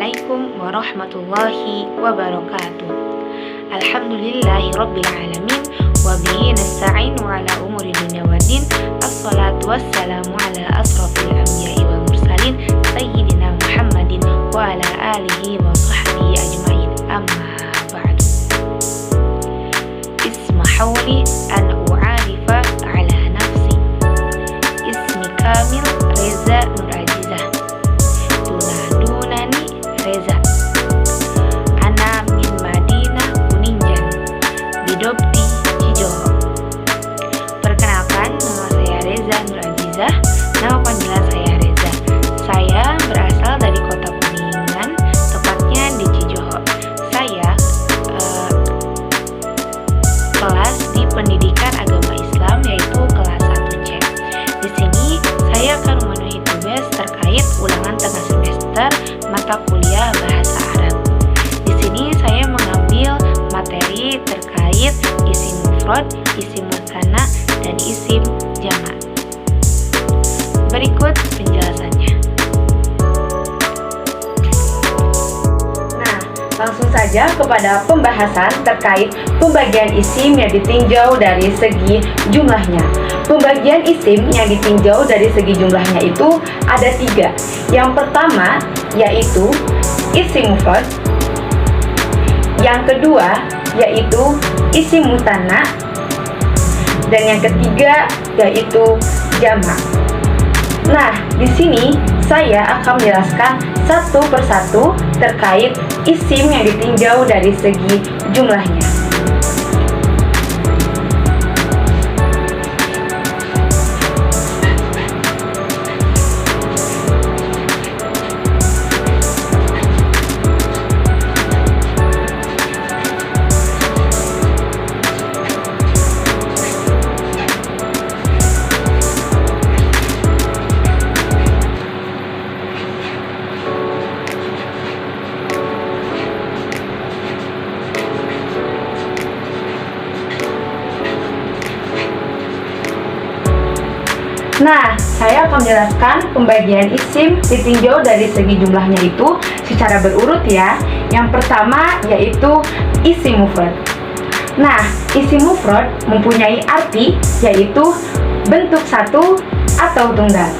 Assalamualaikum warahmatullahi wabarakatuh. Alhamdulillahi rabbil alamin, wa bihi nasta'inu ala umuri dunya waddin. Assalatu wassalamu ala asrafil anbiya'i wal mursalin, sayyidina Muhammadin wa ala alihi wa sahbihi ajma'in. Amma ba'du. Ismahuli an u'arifa ala nafsi. Ismi kamil Reza Nur Ajizah. Tunadunani Reza. Ana min Madinah Kuningan, Bidopti Cijoho. Perkenalkan, nama saya Reza Nur Ajizah. Nama panggilan saya Reza. Saya berasal dari kota Kuningan, tepatnya di Cijoho. Saya kelas di pendidikan agama Islam, yaitu kelas 1C. Di sini saya akan memenuhi tugas terkait ulangan tengah semester mata kuliah bahasa Arab. Di sini saya mengambil materi terkait isim mufrad, isim musanna, dan isim jamak. Berikut penjelasannya. Nah, langsung saja kepada pembahasan terkait pembagian isim yang ditinjau dari segi jumlahnya. Pembagian isim yang ditinjau dari segi jumlahnya itu ada 3. Yang pertama yaitu isim mufrad, yang kedua yaitu isim musanna, dan yang ketiga yaitu jamak. Nah, di sini saya akan menjelaskan satu persatu terkait isim yang ditinjau dari segi jumlahnya. Nah, saya akan menjelaskan pembagian isim ditinjau dari segi jumlahnya itu secara berurut ya. Yang pertama yaitu isim mufrad. Nah, isim mufrad mempunyai arti yaitu bentuk satu atau tunggal.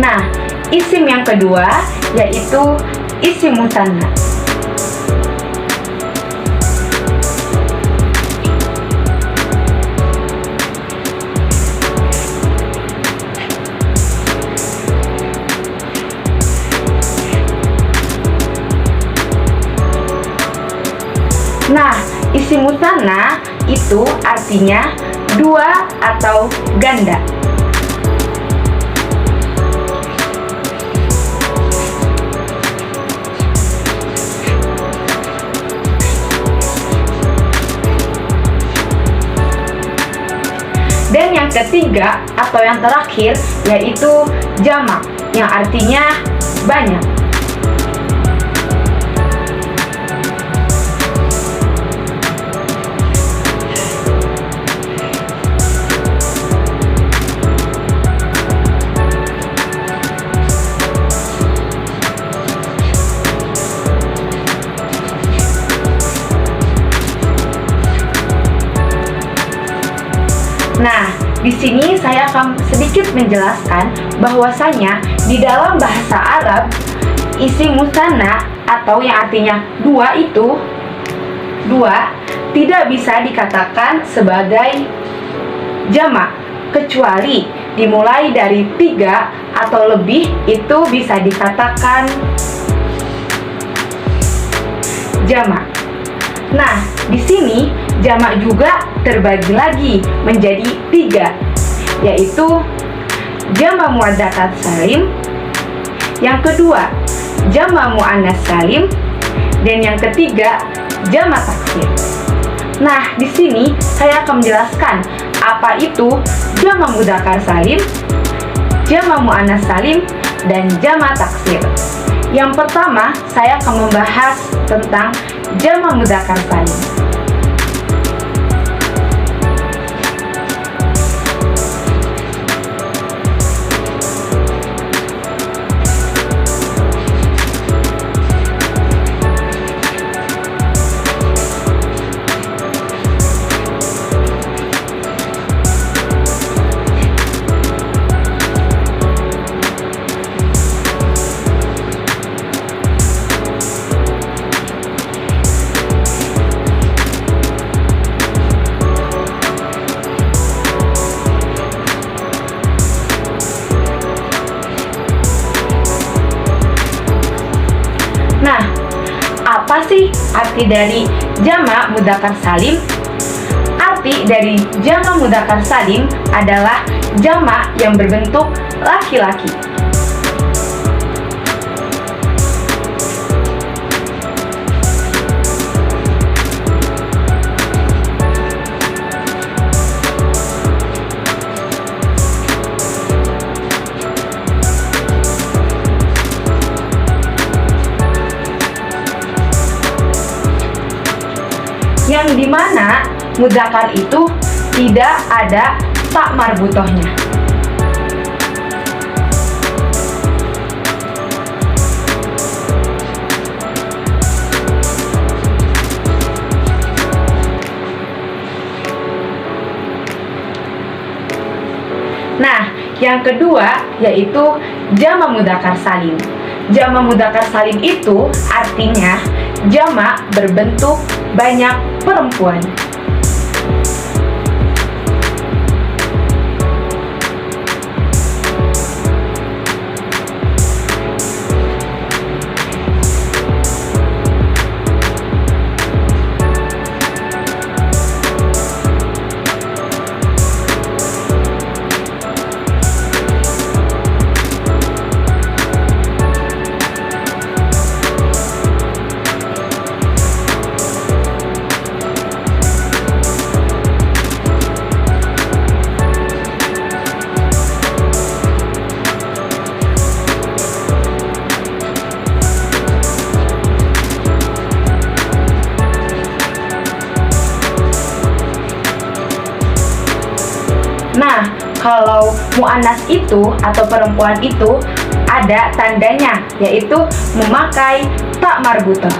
Nah, isim yang kedua yaitu isim musanna. Nah, isim musanna itu artinya dua atau ganda. Dan yang ketiga atau yang terakhir yaitu jamak, yang artinya banyak. Nah, di sini saya akan sedikit menjelaskan bahwasanya di dalam bahasa Arab isim musanna atau yang artinya dua itu tidak bisa dikatakan sebagai jamak, kecuali dimulai dari 3 atau lebih itu bisa dikatakan jamak. Nah, di sini jamak juga terbagi lagi menjadi 3, yaitu jamak muadzakat salim, yang kedua jamak muannas salim, dan yang ketiga jamak taksir. Nah, di sini saya akan menjelaskan apa itu jamak mudzakkar salim, jamak muannas salim, dan jamak taksir. Yang pertama, saya akan membahas tentang jamak mudzakkar salim. Nah, apa sih arti dari jamak mudzakkar salim? Arti dari jamak mudzakkar salim adalah jamak yang berbentuk laki-laki. Yang dimana mudzakkar itu tidak ada tak marbutohnya. Nah, yang kedua yaitu jamak mudzakkar salim. Jamak mudzakkar salim itu artinya jamak berbentuk banyak perempuan. Nah, kalau muannas itu atau perempuan itu ada tandanya, yaitu memakai tak marbutoh.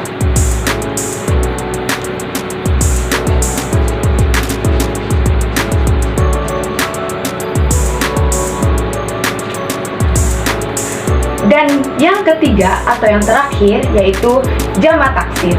Dan yang ketiga atau yang terakhir yaitu jamak taksir.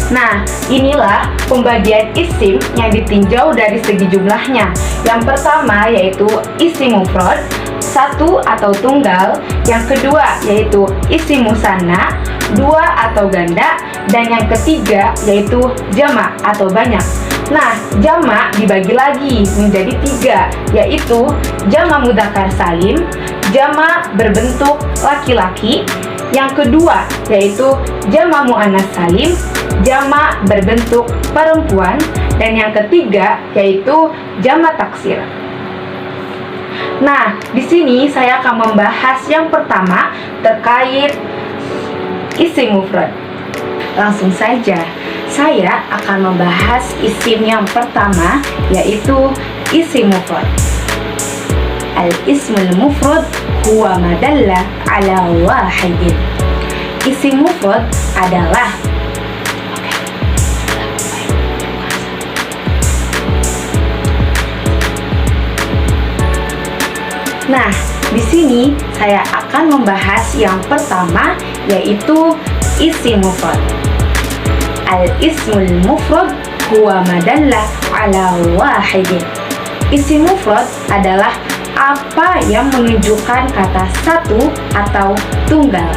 Nah, inilah pembagian isim yang ditinjau dari segi jumlahnya. Yang pertama yaitu isim mufrad, satu atau tunggal. Yang kedua yaitu isim musanna, dua atau ganda. Dan yang ketiga yaitu jamak atau banyak. Nah, jamak dibagi lagi menjadi tiga, yaitu jamak mudzakkar salim, jamak berbentuk laki-laki. Yang kedua yaitu jamak muannas salim, jamak berbentuk perempuan. Dan yang ketiga yaitu jamak taksir. Nah, di sini saya akan membahas yang pertama terkait isim mufrad. Langsung saja, saya akan membahas isim yang pertama yaitu isim mufrad. Al-ismul mufrad huwa ma dalla ala wahidin. Isim mufrad adalah Nah, di sini saya akan membahas yang pertama yaitu isim mufrad. Al-ismul mufrad huwa ma dalla ala wahidin. Isim mufrad adalah apa yang menunjukkan kata satu atau tunggal?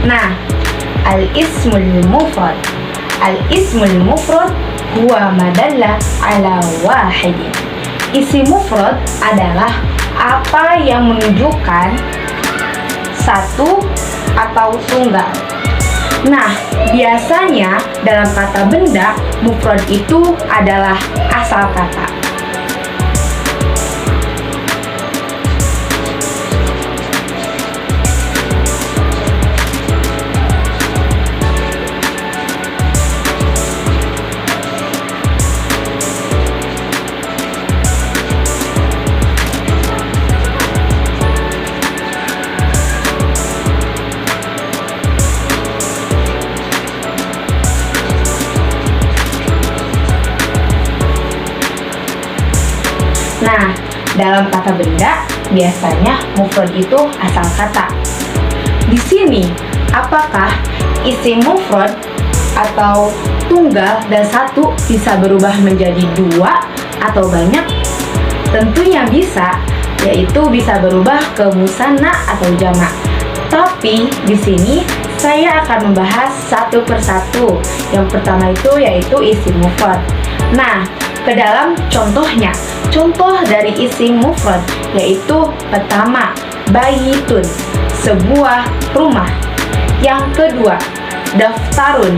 Nah, al-ismul mufrad. Al-ismul mufrad huwa madalla ala wahidin. Isim mufrad adalah apa yang menunjukkan satu atau tunggal. Nah, biasanya dalam kata benda, mufrad itu adalah asal kata. Nah, dalam kata benda, biasanya mufrad itu asal kata. Di sini, apakah isim mufrad atau tunggal dan satu bisa berubah menjadi dua atau banyak? Tentunya bisa, yaitu bisa berubah ke musanna atau jamak. Tapi di sini saya akan membahas satu persatu. Yang pertama itu yaitu isim mufrad. Nah, ke dalam contohnya. Contoh dari isim mufrad yaitu pertama, baitun, sebuah rumah. Yang kedua, daftarun,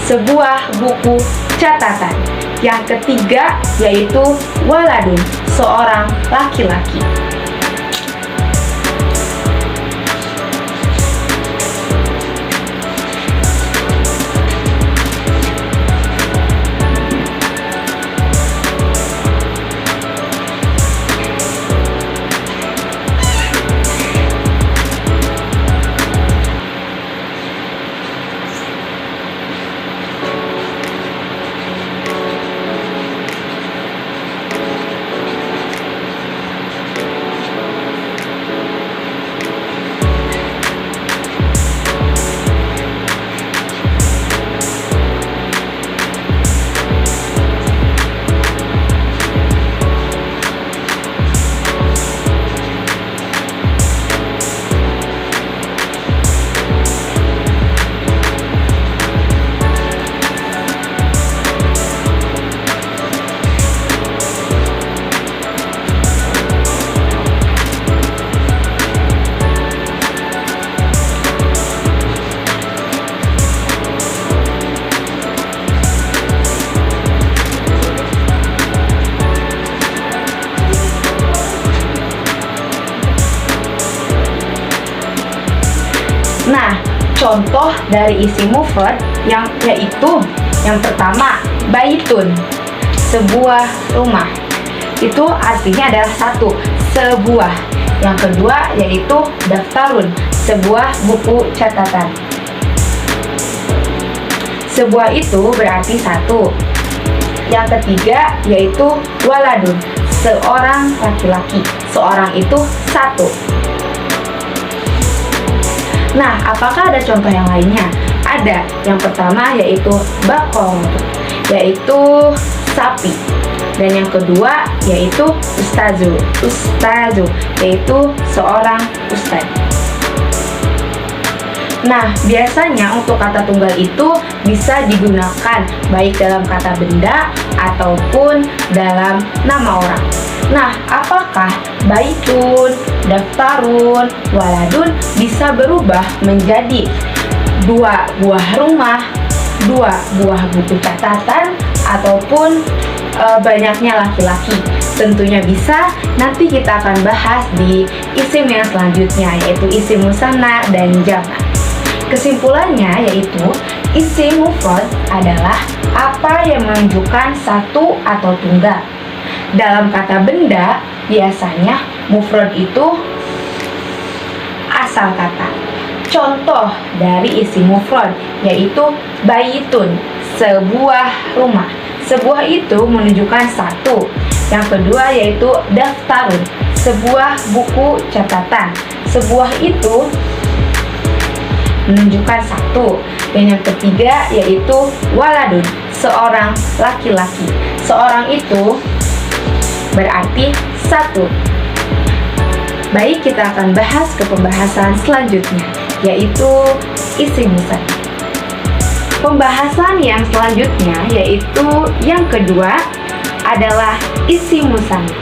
sebuah buku catatan. Yang ketiga yaitu waladun, seorang laki-laki. Nah, contoh dari isim mufrad yaitu yang pertama, baitun, sebuah rumah. itu artinya adalah satu, sebuah. Yang kedua yaitu daftarun, sebuah buku catatan. Sebuah itu berarti satu. Yang ketiga yaitu waladun, seorang laki-laki. Seorang itu satu. Nah, apakah ada contoh yang lainnya? Ada. Yang pertama yaitu bakor, yaitu sapi. Dan yang kedua yaitu ustazu, yaitu seorang ustaz. Nah, biasanya untuk kata tunggal itu bisa digunakan baik dalam kata benda ataupun dalam nama orang. Nah, apakah baitun, daftarun, waladun bisa berubah menjadi dua buah rumah, dua buah buku catatan, ataupun banyaknya laki-laki? Tentunya bisa. Nanti kita akan bahas di isim yang selanjutnya, yaitu isim musanna dan jamak. Kesimpulannya yaitu isim mufrad adalah apa yang menunjukkan satu atau tunggal. Dalam kata benda, biasanya mufrad itu asal kata. Contoh dari isim mufrad yaitu baitun, sebuah rumah. Sebuah itu menunjukkan satu. Yang kedua yaitu daftarun, sebuah buku catatan. Sebuah itu menunjukkan satu. Dan yang ketiga yaitu waladun, seorang laki-laki. Seorang itu berarti satu. Baik, kita akan bahas ke pembahasan selanjutnya, yaitu isim musanna. Pembahasan yang selanjutnya yaitu yang kedua adalah isim musanna.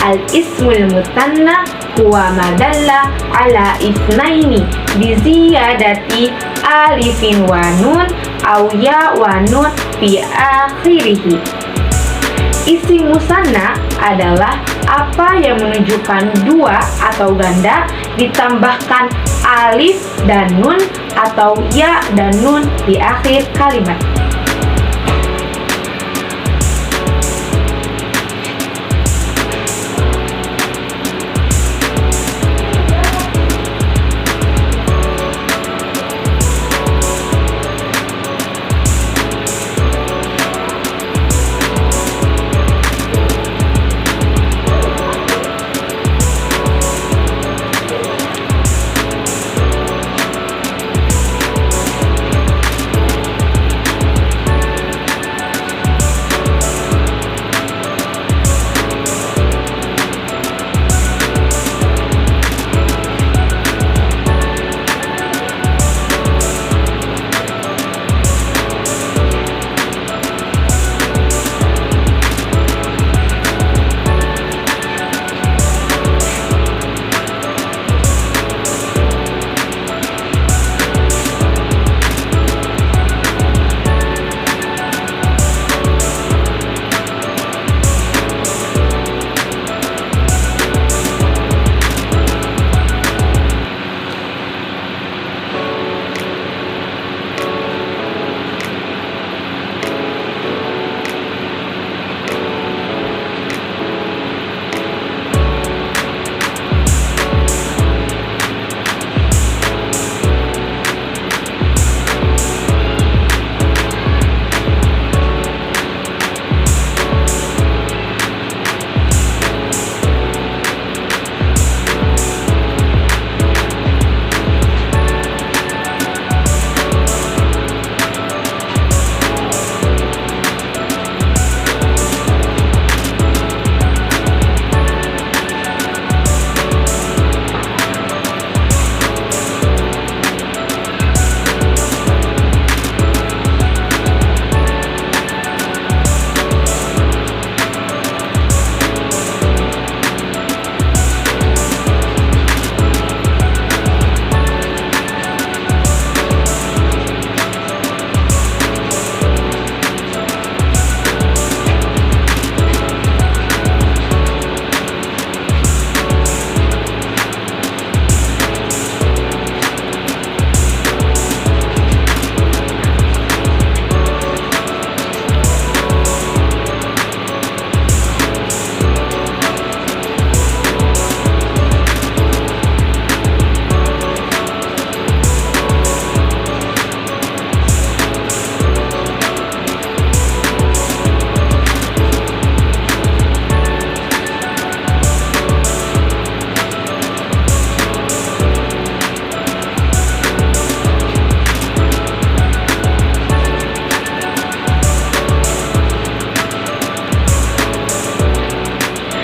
Al-ismul musanna huwa madalla ala ifnaini biziyadati alifin wa nun aw ya wa nun fi akhirih. Isim musanna adalah apa yang menunjukkan dua atau ganda ditambahkan alif dan nun atau ya dan nun di akhir kalimat.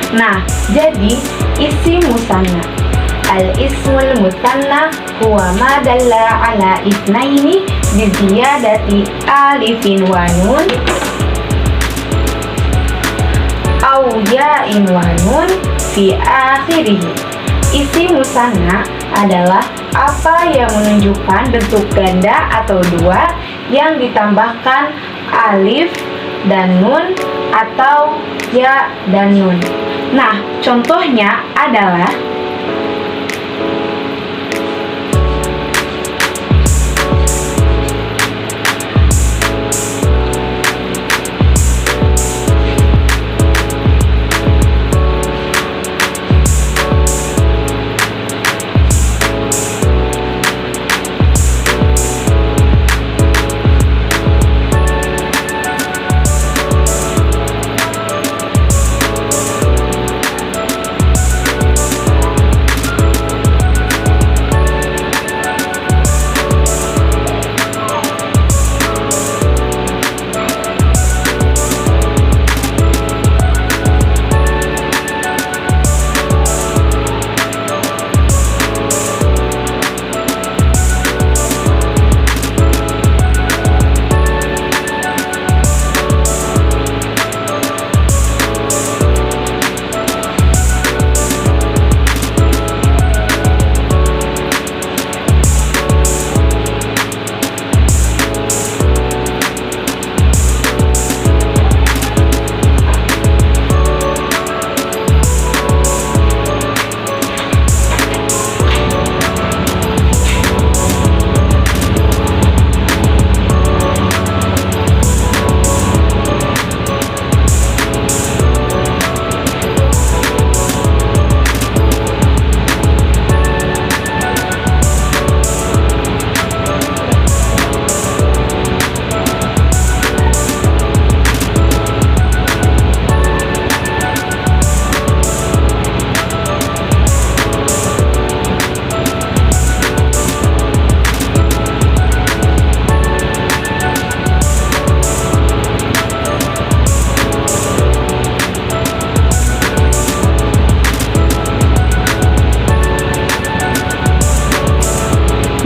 Nah, jadi isim musanna. Al-ismul musanna huwa ma dalla ala isnaini bi ziyadati alifin wa nun au ya'in wa nun fi akhirih. Isim musanna adalah apa yang menunjukkan bentuk ganda atau dua yang ditambahkan alif dan nun atau ya dan nun. Nah, contohnya adalah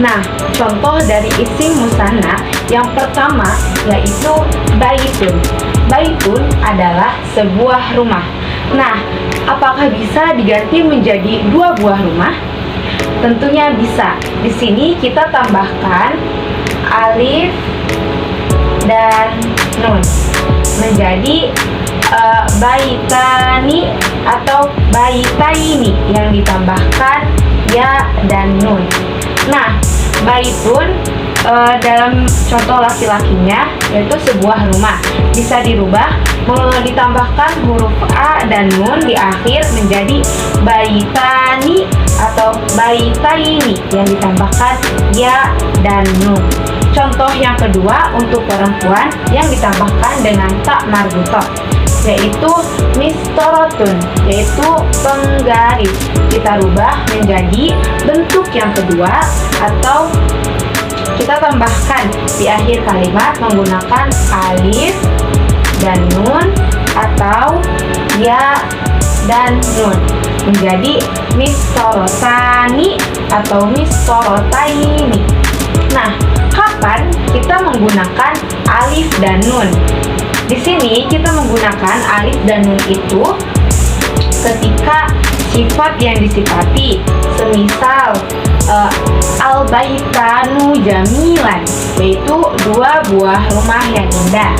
Nah, contoh dari isim musanna yang pertama yaitu baitun. Baitun adalah sebuah rumah. Nah, apakah bisa diganti menjadi dua buah rumah? Tentunya bisa. Di sini kita tambahkan alif dan nun menjadi baitani atau baitaini yang ditambahkan ya dan nun. Nah, baitun dalam contoh laki-lakinya yaitu sebuah rumah bisa dirubah ditambahkan huruf a dan nun di akhir menjadi baitani atau baitaini yang ditambahkan ya dan nun. Contoh yang kedua untuk perempuan yang ditambahkan dengan ta marbutah yaitu mistorotun, yaitu penggaris. Kita rubah menjadi bentuk yang kedua atau kita tambahkan di akhir kalimat menggunakan alif dan nun atau ya dan nun menjadi mistorotani atau mistorotaini. Nah, kapan kita menggunakan alif dan nun? Di sini kita menggunakan alif dan nun itu ketika sifat yang disifati, semisal al-baitanu jamilan, yaitu dua buah rumah yang indah.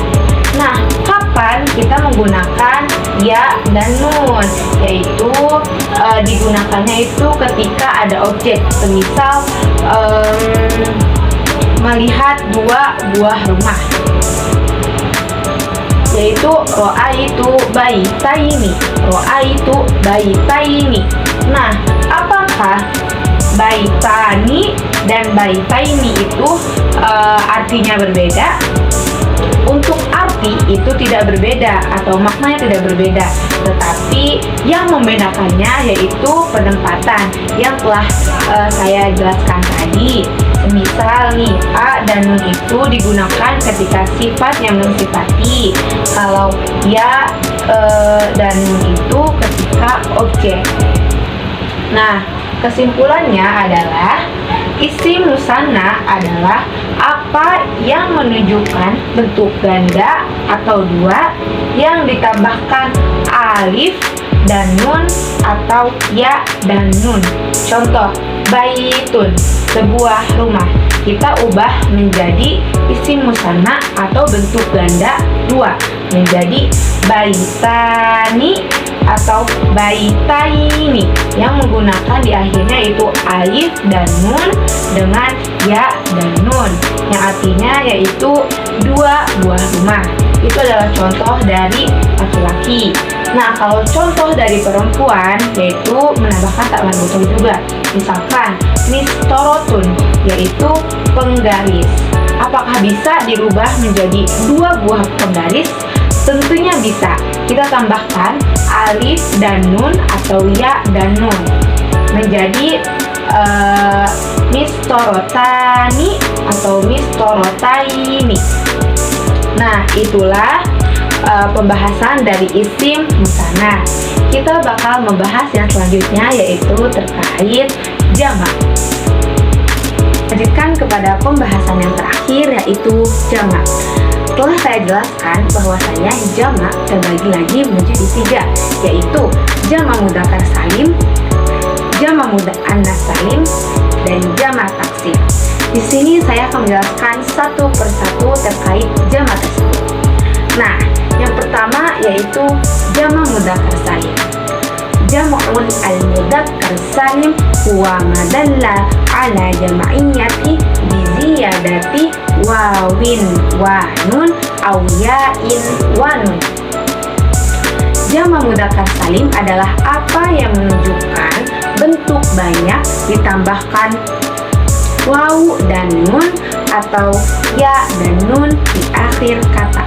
Nah, kapan kita menggunakan ya dan nun? Yaitu digunakannya itu ketika ada objek, semisal melihat dua buah rumah, yaitu ro'aitu baitaini, ro'aitu baitaini. Nah, apakah baitani dan baitaini itu artinya berbeda? Untuk arti itu tidak berbeda atau maknanya tidak berbeda, tetapi yang membedakannya yaitu penempatan yang telah saya jelaskan tadi. Misal nih, a dan nun itu digunakan ketika sifat yang mensifati. Kalau ya dan nun itu ketika objek. Nah, kesimpulannya adalah isim musanna adalah apa yang menunjukkan bentuk ganda atau dua yang ditambahkan alif dan nun atau ya dan nun. Contoh, baitun, sebuah rumah. Kita ubah menjadi isim musanna atau bentuk ganda dua menjadi baitani atau baitaini yang menggunakan di akhirnya itu alif dan nun dengan ya dan nun yang artinya yaitu dua buah rumah. Itu adalah contoh dari laki-laki. Nah, kalau contoh dari perempuan yaitu menambahkan tak marbutoh juga. Misalkan mistorotun yaitu penggaris. Apakah bisa dirubah menjadi dua buah penggaris? Tentunya bisa. Kita tambahkan alif dan nun atau ya dan nun menjadi mistorotani atau mistorotaini. Nah, itulah pembahasan dari isim musanna. Kita bakal membahas yang selanjutnya yaitu terkait jamak. Lanjutkan kepada pembahasan yang terakhir yaitu jamak. Setelah saya jelaskan bahwasanya jamak terbagi lagi menjadi tiga, yaitu jamak mudzakkar salim, jamak muannas salim, dan jamak taksir. Di sini saya akan menjelaskan satu persatu terkait jamak tersebut. Nah, yang pertama yaitu jamak mudzakkar salim. Jam'un al-mudzakkar salim huwa ma dalla ala jam'iyyati bi ziyadati wawin wa nun aw ya'in wa nun. Jamak mudzakkar salim adalah apa yang menunjukkan bentuk banyak ditambahkan waw dan nun atau ya dan nun di akhir kata.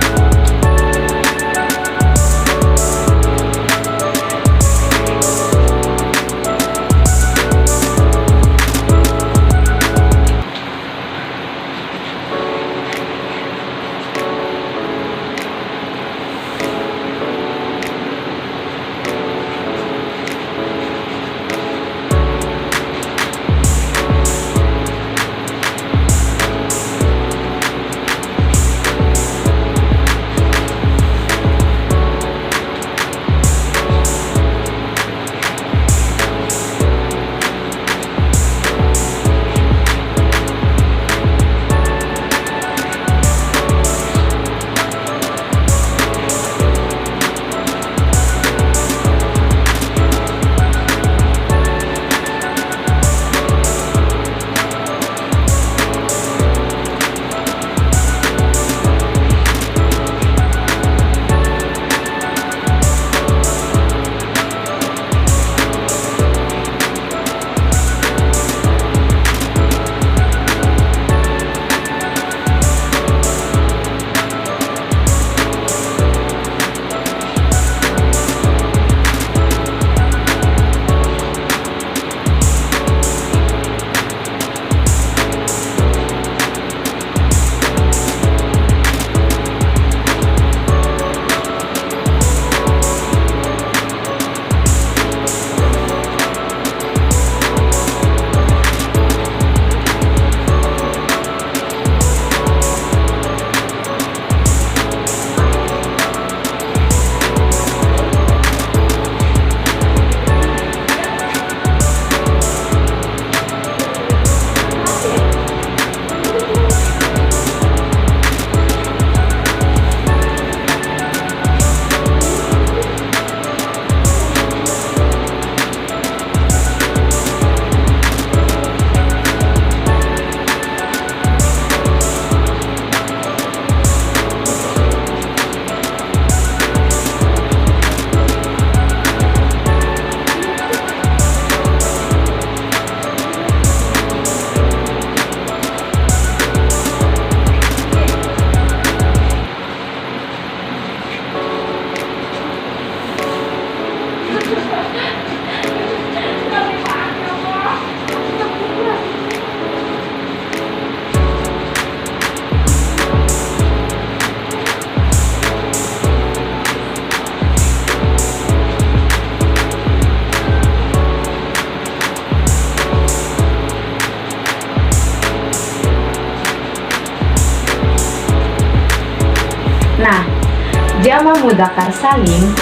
jama mudzakkar salim,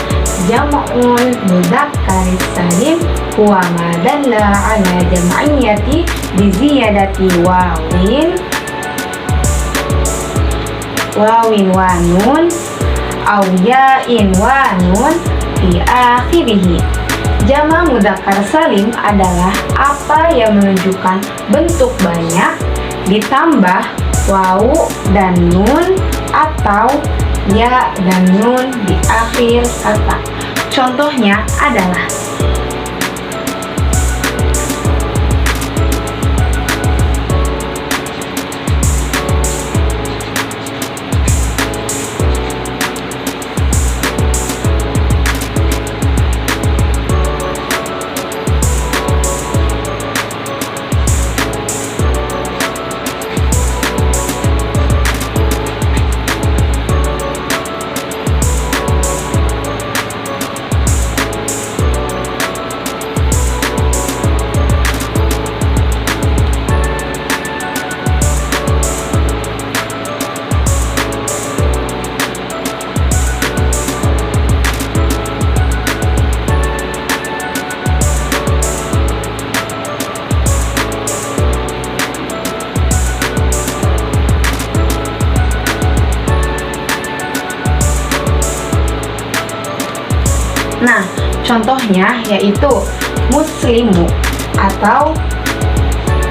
jam'ul mudzakkar salim huwa ma dalla ala jam'iyyati bi ziyadati wawin wa nun aw ya'in wa nun fi akhirih. Jama mudzakkar salim adalah apa yang menunjukkan bentuk banyak ditambah wawu dan nun atau ya dan nun di akhir kata. Contohnya adalah Nah, contohnya yaitu muslimu atau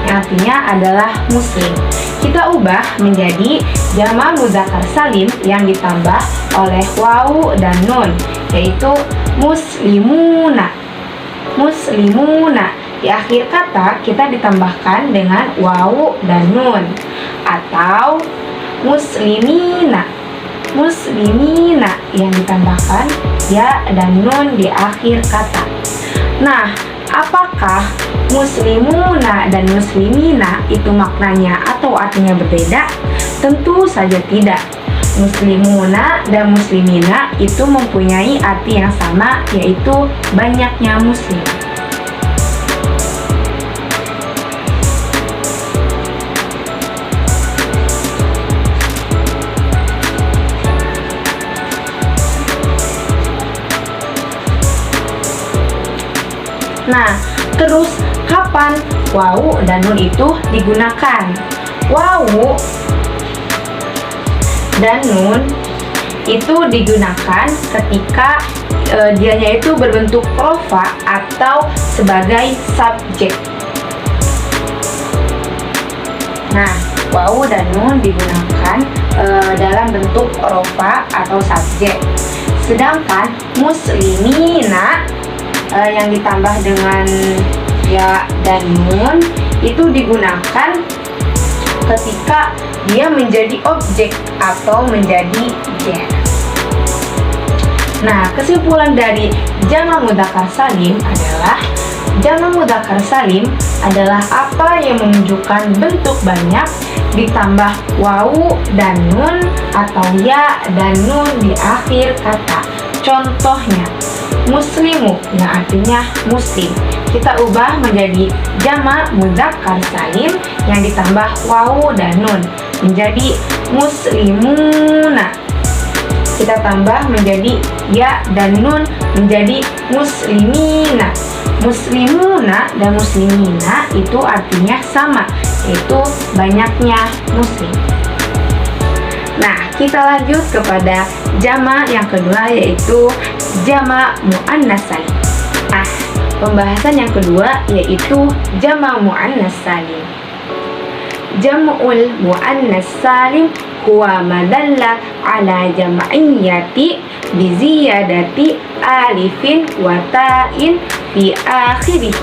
yang artinya adalah muslim. Kita ubah menjadi jama mudzakkar salim yang ditambah oleh wawu dan nun, yaitu muslimuna. Muslimuna. Di akhir kata kita ditambahkan dengan wawu dan nun, atau muslimina. Muslimina yang ditambahkan ya dan nun di akhir kata. Nah, apakah muslimuna dan muslimina itu maknanya atau artinya berbeda? Tentu saja tidak. Muslimuna dan muslimina itu mempunyai arti yang sama, yaitu banyaknya muslim. Nah, terus kapan wawu dan nun itu digunakan? Wawu dan nun itu digunakan ketika dianya itu berbentuk rofa atau sebagai subjek. Nah, wawu dan nun digunakan dalam bentuk rofa atau subjek. Sedangkan muslimina yang ditambah dengan ya dan nun itu digunakan ketika dia menjadi objek atau menjadi jen. Nah, kesimpulan dari jama mudzakkar salim adalah jama mudzakkar salim adalah apa yang menunjukkan bentuk banyak ditambah wawu dan nun atau ya dan nun di akhir kata. Contohnya muslimu yang artinya muslim, kita ubah menjadi jama mudzakkar salim yang ditambah wawu dan nun menjadi muslimuna. Kita tambah menjadi ya dan nun menjadi muslimina. Muslimuna dan muslimina itu artinya sama, yaitu banyaknya muslim. Nah, kita lanjut kepada jama yang kedua, yaitu jama muannas salim. Pembahasan yang kedua yaitu jama muannas salim. Jam'ul muannas salim huwa ma dalla ala jam'iyyati bi ziyadati alifin wa ta'in fi akhirih.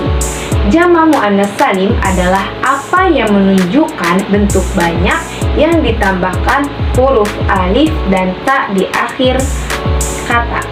Jama muannas salim adalah apa yang menunjukkan bentuk banyak yang ditambahkan huruf alif dan ta di akhir kata.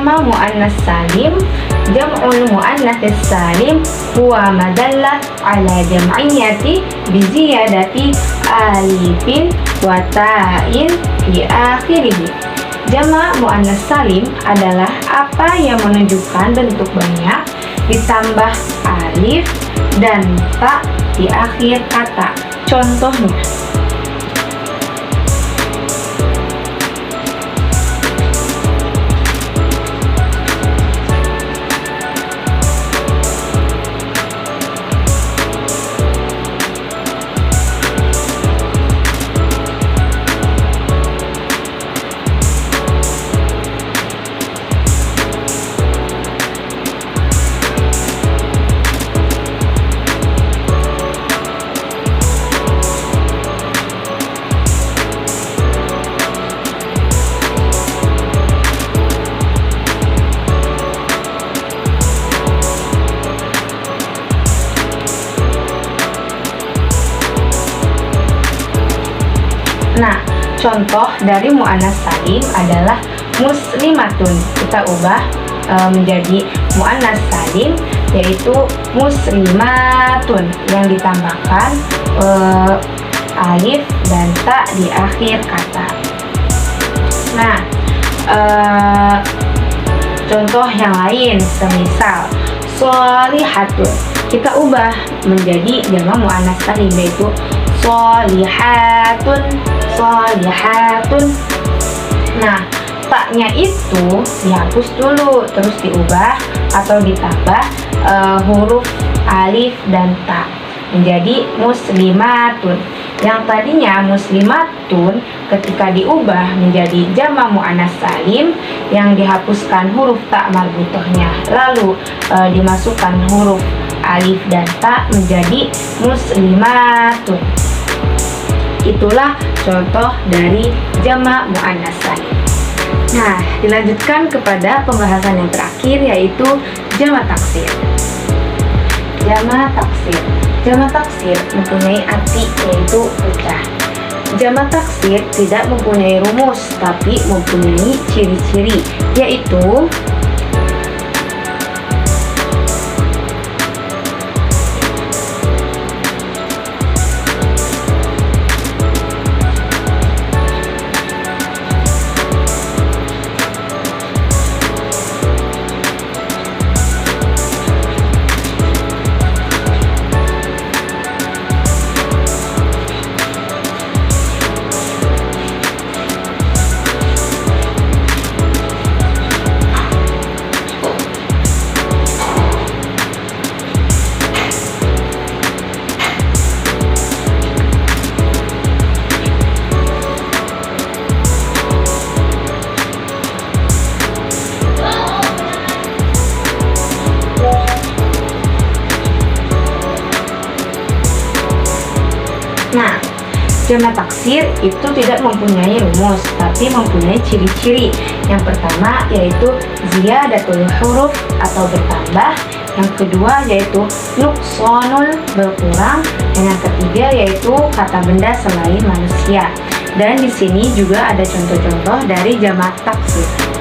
Jama' muannas salim. Jam'ul muannats salim huwa madalla ala jam'iyyati bi ziyadati alifin wa ta'in fi akhirih. Jama' muannas salim adalah apa yang menunjukkan bentuk banyak ditambah alif dan ta di akhir kata. Contohnya, nah, contoh dari muannas salim adalah muslimatun. Kita ubah menjadi muannas salim, yaitu muslimatun yang ditambahkan alif dan ta di akhir kata. Nah, contoh yang lain semisal sholihatun, kita ubah menjadi jama' muannas salim, yaitu sholihatun, sholihatun. Nah, taknya itu dihapus dulu, terus diubah atau ditambah huruf alif dan ta menjadi muslimatun. Yang tadinya muslimatun ketika diubah menjadi jama' muannas salim yang dihapuskan huruf ta marbutohnya, lalu dimasukkan huruf alif dan ta menjadi muslimatun. Itulah contoh dari jama' muannas salim. Nah, dilanjutkan kepada pembahasan yang terakhir, yaitu jama' taksir. Jama' taksir. Jama' taksir mempunyai arti yaitu pecah. Jama' taksir tidak mempunyai rumus, tapi mempunyai ciri-ciri, yaitu Nah, jama' taksir itu tidak mempunyai rumus, tapi mempunyai ciri-ciri. Yang pertama yaitu ziyadatul huruf atau bertambah. Yang kedua yaitu nuqsanul berkurang. Dan yang ketiga yaitu kata benda selain manusia. Dan di sini juga ada contoh-contoh dari jama' taksir.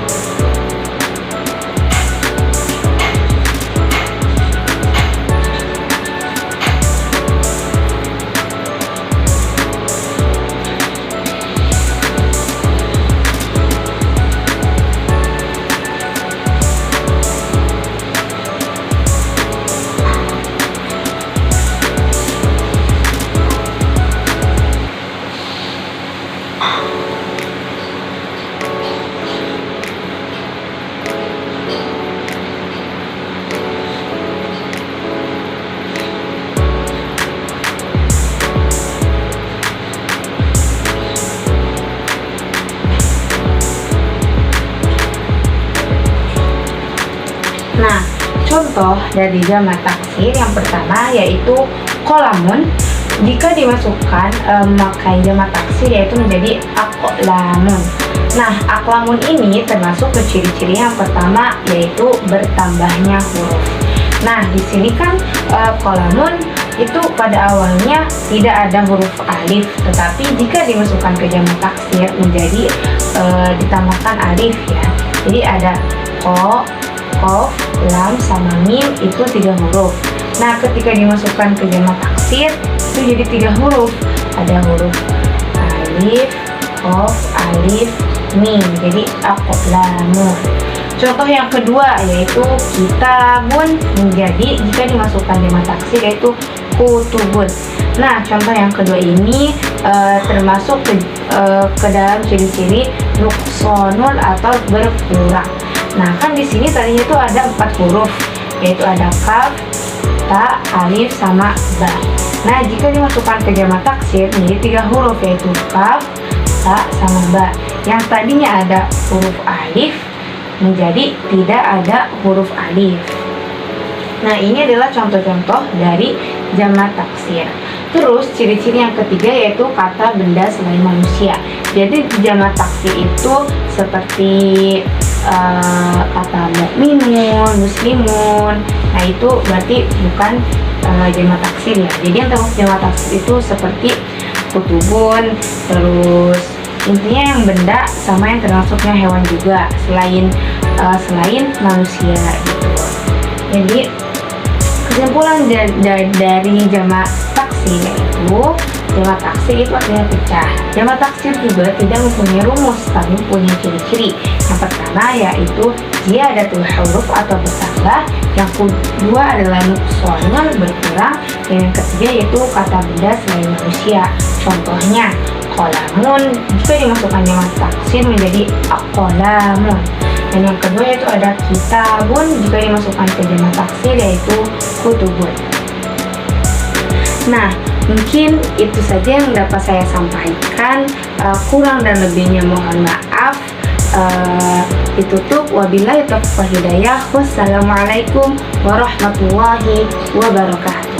Nah, contoh dari jama' taksir yang pertama yaitu qolamun. Jika dimasukkan memakai jama' taksir yaitu menjadi aqlamun. Nah, aqlamun ini termasuk ke ciri-ciri yang pertama yaitu bertambahnya huruf. Nah, di sini kan qolamun itu pada awalnya tidak ada huruf alif, tetapi jika dimasukkan ke jama' taksir menjadi ditambahkan alif ya. Jadi ada ko, kof, lam, sama mim itu 3 huruf. Nah, ketika dimasukkan ke jamak taksir itu jadi 3 huruf. Ada huruf alif, kof, alif, mim. Jadi aqlamun. Contoh yang kedua yaitu kitabun menjadi jika dimasukkan jamak taksir yaitu kutubun. Nah, contoh yang kedua ini termasuk ke dalam ciri-ciri nuqsanul atau berkurang. Nah, kan di sini tadinya itu ada 4 huruf, yaitu ada kaf, ta, alif, sama ba. Nah, jika dimasukkan ke jamak taksir menjadi 3 huruf yaitu kaf, ta, sama ba. Yang tadinya ada huruf alif menjadi tidak ada huruf alif. Nah, ini adalah contoh-contoh dari jamak taksir. Terus ciri-ciri yang ketiga yaitu kata benda selain manusia. Jadi jamak taksir itu seperti kata mukminun, muslimun. Nah, itu berarti bukan jamak taksir ya. Jadi yang termasuk jamak taksir itu seperti kutubun, terus intinya yang benda sama yang termasuknya hewan juga selain manusia gitu. Jadi kesimpulan dari jamak taksir yaitu jamak taksir itu artinya pecah. Jamak taksir juga tidak mempunyai rumus tapi mempunyai ciri-ciri. Yang pertama yaitu dia ada 2 huruf atau bertambah. Yang kedua adalah nuqsanul berkurang. Dan yang ketiga yaitu kata benda selain manusia. Contohnya qalamun jika dimasukkan jamak taksir menjadi aqlamun. Dan yang kedua yaitu ada kitabun jika dimasukkan ke jamak taksir yaitu kutubun. Nah, mungkin itu saja yang dapat saya sampaikan. Kurang dan lebihnya mohon maaf. Ditutup. Wabillahi taufiq wal hidayah. Wassalamualaikum warahmatullahi wabarakatuh.